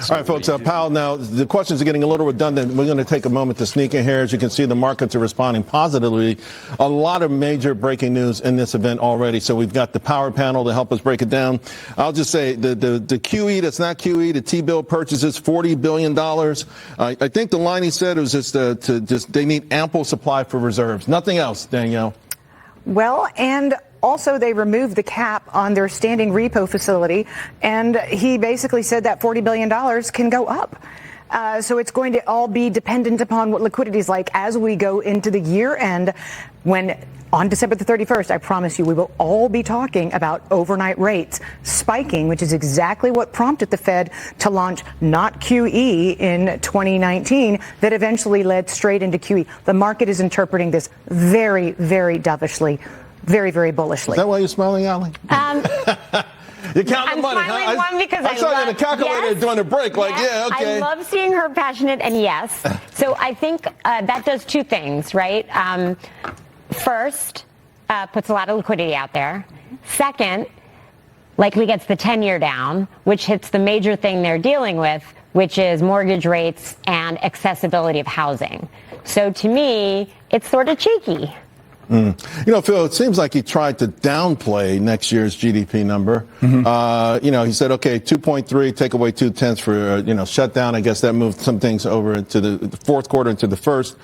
All right, folks, Powell, now the questions are getting a little redundant. We're going to take a moment to sneak in here. As you can see, the markets are responding positively. A lot of major breaking news in this event already. So we've got the power panel to help us break it down. I'll just say the QE that's not QE, the T-bill purchases, $40 billion. I think the line he said was just they need ample supply for reserves. Nothing else, Danielle. Well, and also, they removed the cap on their standing repo facility, and he basically said that $40 billion can go up. So it's going to all be dependent upon what liquidity is like as we go into the year end, when on December the 31st, I promise you, we will all be talking about overnight rates spiking, which is exactly what prompted the Fed to launch not QE in 2019 that eventually led straight into QE. The market is interpreting this very, very dovishly. Very, very bullishly. Is that why you're smiling, Allie? You're counting money, smiling, huh? One, because I saw you in the calculator during the break. Yes, like, yeah, okay. I love seeing her passionate, and yes. So I think that does two things, right? First, puts a lot of liquidity out there. Second, likely gets the 10-year down, which hits the major thing they're dealing with, which is mortgage rates and accessibility of housing. So to me, it's sort of cheeky. You know, Phil, it seems like he tried to downplay next year's GDP number. You know, he said, okay, 2.3, take away 2/10 for, shutdown. I guess that moved some things over into the fourth quarter, into the first.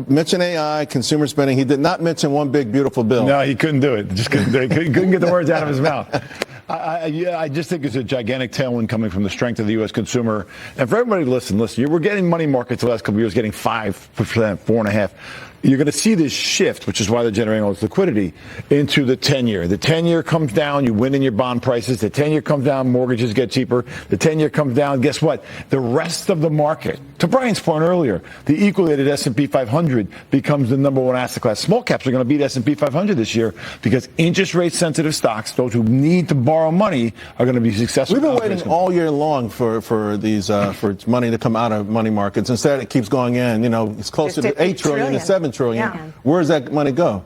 Mention AI, consumer spending. He did not mention one big, beautiful bill. No, he couldn't do it. Just couldn't do it. Couldn't get the words out of his mouth. I just think it's a gigantic tailwind coming from the strength of the U.S. consumer. And for everybody, listen, we're getting money markets the last couple of years, getting 5%, 4.5%. You're going to see this shift, which is why they're generating all this liquidity, into the 10-year. The 10-year comes down, you win in your bond prices. The 10-year comes down, mortgages get cheaper. The 10-year comes down, guess what? The rest of the market, to Brian's point earlier, the equalated S&P 500 becomes the number one asset class. Small caps are going to beat S&P 500 this year because interest rate sensitive stocks, those who need to borrow money, are going to be successful. We've been waiting all year long for these for money to come out of money markets. Instead, it keeps going in. You know, it's closer to $8 trillion to $7 trillion. Yeah. Where does that money go?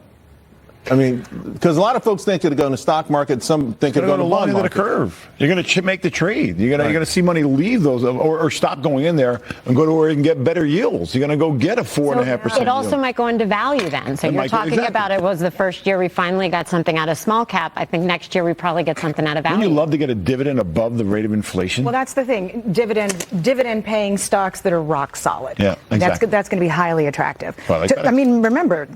I mean, because a lot of folks think it'll go in the stock market. Some think it'll go to the bond market. The curve. You're going to make the trade. You're going to see money leave those or stop going in there and go to where you can get better yields. You're going to go get a 4.5%. It also might go into value then. So you're talking about it was the first year we finally got something out of small cap. I think next year we probably get something out of value. Wouldn't you love to get a dividend above the rate of inflation? Well, that's the thing. Dividend paying stocks that are rock solid. Yeah, exactly. That's going to be highly attractive. Well, I mean, remember,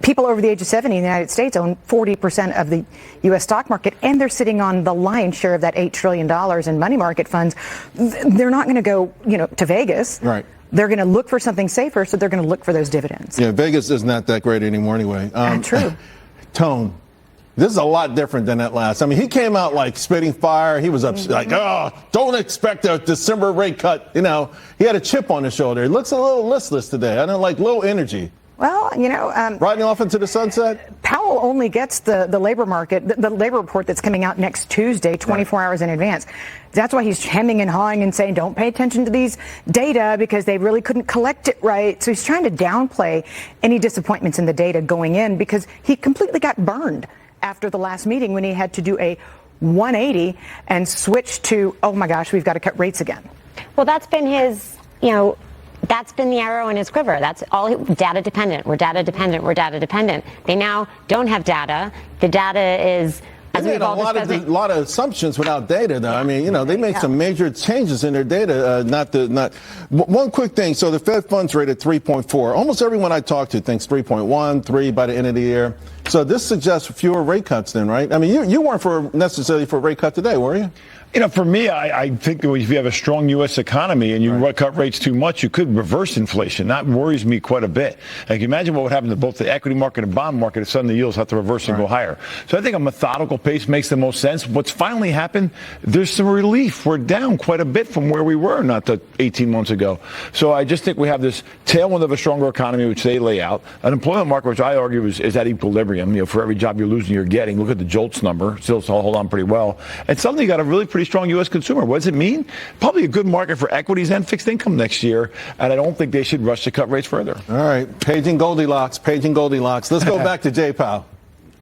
people over the age of 70 in the United States own 40% of the U.S. stock market, and they're sitting on the lion's share of that $8 trillion in money market funds. They're not going to go, to Vegas. Right. They're going to look for something safer, so they're going to look for those dividends. Yeah, Vegas is not that great anymore anyway. True. Tone. This is a lot different than that last. I mean, he came out like spitting fire. He was upset, like, don't expect a December rate cut. He had a chip on his shoulder. He looks a little listless today. I don't like low energy. Well, riding off into the sunset. Powell only gets the labor market, the labor report that's coming out next Tuesday, 24 hours in advance. That's why he's hemming and hawing and saying, don't pay attention to these data because they really couldn't collect it right. So he's trying to downplay any disappointments in the data going in because he completely got burned after the last meeting when he had to do a 180 and switch to, oh my gosh, we've got to cut rates again. Well, that's been his, that's been the arrow in his quiver. That's all data dependent. We're data dependent. We're data dependent. They now don't have data. The data is. They made a lot of assumptions without data, though. I mean, they made some major changes in their data. One quick thing. So the Fed funds rate at 3.4. Almost everyone I talk to thinks 3.1, 3 by the end of the year. So this suggests fewer rate cuts then, right? I mean, you weren't necessarily for a rate cut today, were you? For me, I think that if you have a strong U.S. economy and you cut rates too much, you could reverse inflation. That worries me quite a bit. Like, imagine what would happen to both the equity market and bond market if suddenly yields have to reverse and go higher. So I think a methodical pace makes the most sense. What's finally happened, there's some relief. We're down quite a bit from where we were not 18 months ago. So I just think we have this tailwind of a stronger economy, which they lay out. An employment market, which I argue is at equilibrium. For every job you're losing, you're getting. Look at the JOLTS number. Still hold on pretty well. And suddenly you got a really pretty strong U.S. consumer. What does it mean? Probably a good market for equities and fixed income next year. And I don't think they should rush to cut rates further. All right. Paging Goldilocks. Let's go back to Jay Powell.